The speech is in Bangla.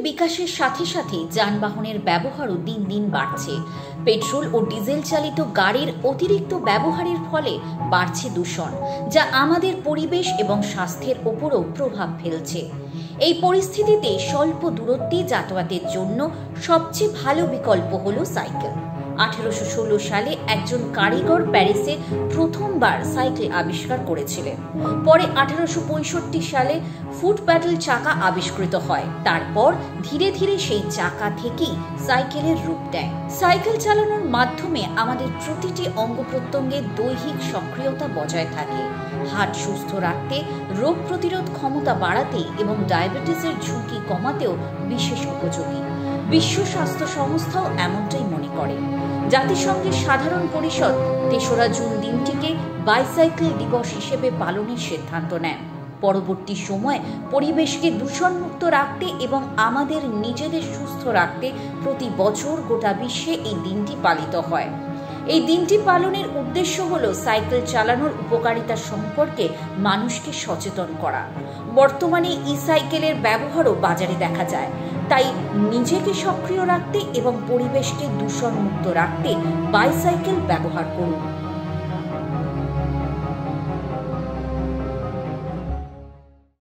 বিকাশের সাথে সাথে যানবাহনের ব্যবহারও দিন দিন বাড়ছে। পেট্রোল ও ডিজেল চালিত গাড়ির অতিরিক্ত ব্যবহারের ফলে বাড়ছে দূষণ, যা আমাদের পরিবেশ এবং স্বাস্থ্যের ওপরও প্রভাব ফেলছে। এই পরিস্থিতিতে স্বল্প দূরত্বে যাতায়াতের জন্য সবচেয়ে ভালো বিকল্প হলো সাইকেল। 1816 সালে একজন কারিগর প্যারিসে প্রথমবার সাইকেল আবিষ্কার করেছিলেন। পরে 1865 সালে ফুট প্যাডেল চাকা আবিষ্কৃত হয়। তারপর ধীরে ধীরে সেই চাকা থেকেই সাইকেলের রূপ দেয়। সাইকেল চালানোর মাধ্যমে আমাদের প্রতিটি অঙ্গ প্রত্যঙ্গের দৈহিক সক্রিয়তা বজায় থাকে। হার্ট সুস্থ রাখতে, রোগ প্রতিরোধ ক্ষমতা বাড়াতে এবং ডায়াবেটিসের ঝুঁকি কমাতেও বিশেষ উপযোগী। বিশ্ব স্বাস্থ্য সংস্থাও এমনটাই মনে করে। জাতিসংঘের সাধারণ পরিষদ ৩রা জুন দিনটিকে বাইসাইকেল দিবস হিসেবে পালনের সিদ্ধান্ত নেয়। পরবর্তী সময়ে পরিবেশকে দূষণমুক্ত রাখতে এবং আমাদের নিজেদের সুস্থ রাখতে প্রতি বছর গোটা বিশ্বে এই দিনটি পালিত হয়। এই দিনটি পালনের উদ্দেশ্য হলো সাইকেল চালানোর উপকারিতা সম্পর্কে মানুষকে সচেতন করা। বর্তমানে ই-সাইকেলের ব্যবহারও বাজারে দেখা যায়। তাই নিজেকে সক্রিয় রাখতে এবং পরিবেশকে দূষণমুক্ত রাখতে বাইসাইকেল ব্যবহার করুন।